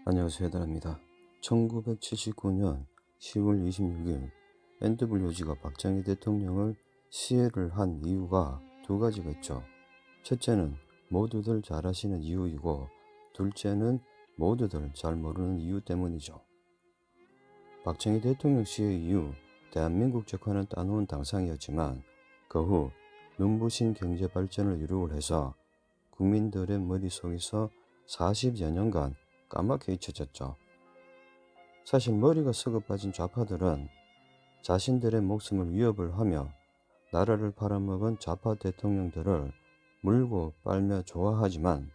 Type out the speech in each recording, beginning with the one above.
안녕하세요, 해달입니다. 1979년 10월 26일 NWG가 박정희 대통령을 시해를 한 이유가 두 가지가 있죠. 첫째는 모두들 잘 아시는 이유이고, 둘째는 모두들 잘 모르는 이유 때문이죠. 박정희 대통령 시해 이후 대한민국 적화는 따놓은 당상이었지만, 그 후 눈부신 경제 발전을 이루고 해서 국민들의 머릿속에서 40여 년간 까맣게 잊혀졌죠. 사실 머리가 썩어 빠진 좌파들은 자신들의 목숨을 위협을 하며 나라를 팔아먹은 좌파 대통령들을 물고 빨며 좋아하지만,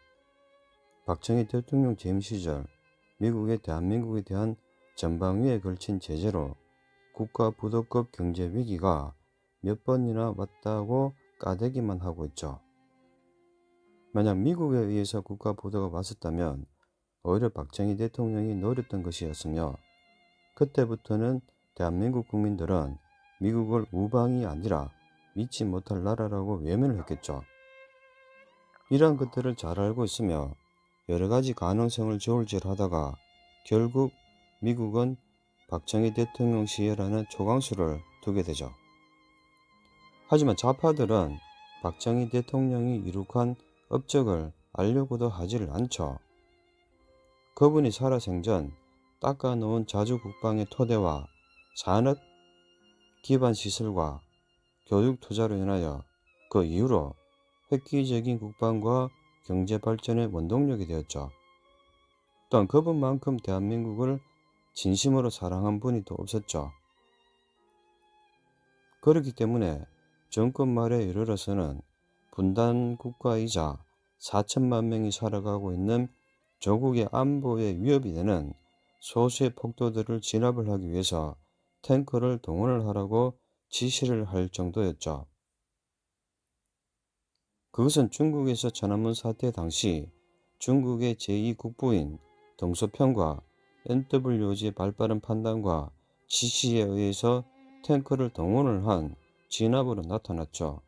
박정희 대통령 재임 시절 미국의 대한민국에 대한 전방위에 걸친 제재로 국가 부도급 경제 위기가 몇 번이나 왔다고 까대기만 하고 있죠. 만약 미국에 의해서 국가 부도가 왔었다면 오히려 박정희 대통령이 노렸던 것이었으며, 그때부터는 대한민국 국민들은 미국을 우방이 아니라 믿지 못할 나라라고 외면을 했겠죠. 이러한 것들을 잘 알고 있으며 여러가지 가능성을 저울질하다가 결국 미국은 박정희 대통령 시해라는 초강수를 두게 되죠. 하지만 좌파들은 박정희 대통령이 이룩한 업적을 알려고도 하지를 않죠. 그분이 살아생전 닦아놓은 자주국방의 토대와 산업 기반 시설과 교육 투자로 인하여 그 이후로 획기적인 국방과 경제 발전의 원동력이 되었죠. 또한 그분만큼 대한민국을 진심으로 사랑한 분이 또 없었죠. 그렇기 때문에 정권 말에 이르러서는 분단 국가이자 4천만 명이 살아가고 있는 조국의 안보에 위협이 되는 소수의 폭도들을 진압을 하기 위해서 탱크를 동원을 하라고 지시를 할 정도였죠. 그것은 중국에서 천안문 사태 당시 중국의 제2국부인 덩소평과 NWG의 발빠른 판단과 지시에 의해서 탱크를 동원을 한 진압으로 나타났죠.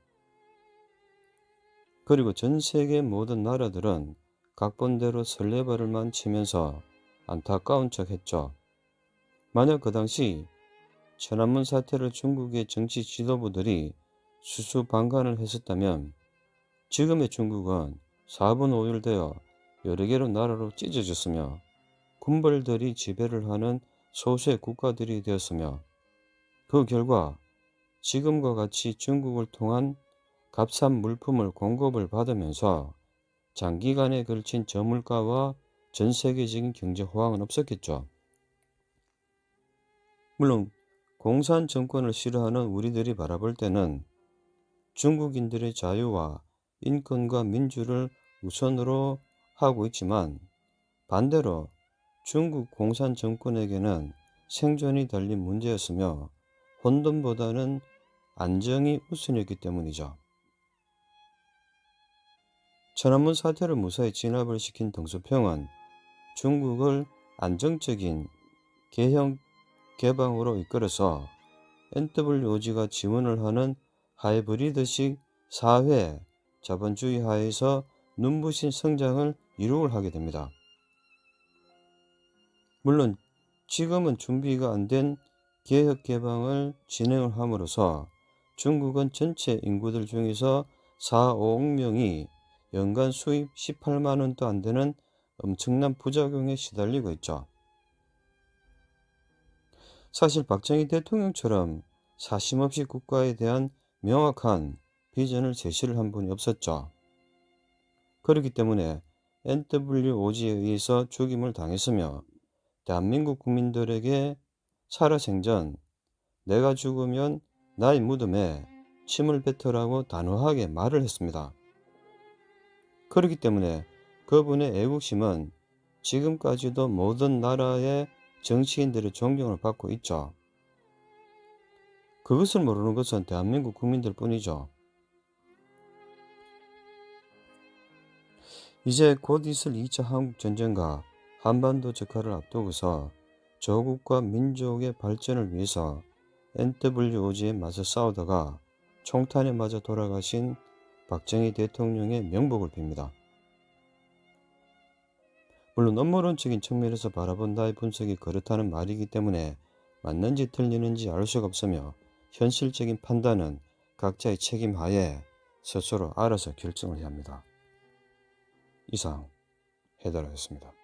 그리고 전 세계 모든 나라들은 각본대로 설레발을만 치면서 안타까운 척 했죠. 만약 그 당시 천안문 사태를 중국의 정치 지도부들이 수수방관을 했었다면 지금의 중국은 4분 5일 되어 여러 개로 나라로 찢어졌으며 군벌들이 지배를 하는 소수의 국가들이 되었으며, 그 결과 지금과 같이 중국을 통한 값싼 물품을 공급을 받으면서 장기간에 걸친 저물가와 전 세계적인 경제 호황은 없었겠죠. 물론 공산 정권을 싫어하는 우리들이 바라볼 때는 중국인들의 자유와 인권과 민주를 우선으로 하고 있지만, 반대로 중국 공산 정권에게는 생존이 달린 문제였으며 혼돈보다는 안정이 우선이었기 때문이죠. 천안문 사태를 무사히 진압을 시킨 덩소평은 중국을 안정적인 개혁 개방으로 이끌어서 NWG가 지원을 하는 하이브리드식 사회 자본주의 하에서 눈부신 성장을 이룩을 하게 됩니다. 물론 지금은 준비가 안 된 개혁 개방을 진행을 함으로써 중국은 전체 인구들 중에서 4, 5억 명이 연간 수입 18만 원도 안 되는 엄청난 부작용에 시달리고 있죠. 사실 박정희 대통령처럼 사심없이 국가에 대한 명확한 비전을 제시를 한 분이 없었죠. 그렇기 때문에 NWOG에 의해서 죽임을 당했으며, 대한민국 국민들에게 살아생전 내가 죽으면 나의 무덤에 침을 뱉으라고 단호하게 말을 했습니다. 그렇기 때문에 그분의 애국심은 지금까지도 모든 나라의 정치인들의 존경을 받고 있죠. 그것을 모르는 것은 대한민국 국민들 뿐이죠. 이제 곧 있을 2차 한국전쟁과 한반도 적화를 앞두고서 조국과 민족의 발전을 위해서 NWOG에 맞서 싸우다가 총탄에 맞아 돌아가신 박정희 대통령의 명복을 빕니다. 물론 업무론적인 측면에서 바라본다의 분석이 그렇다는 말이기 때문에 맞는지 틀리는지 알 수가 없으며 현실적인 판단은 각자의 책임 하에 스스로 알아서 결정을 해야 합니다. 이상 해달하였습니다.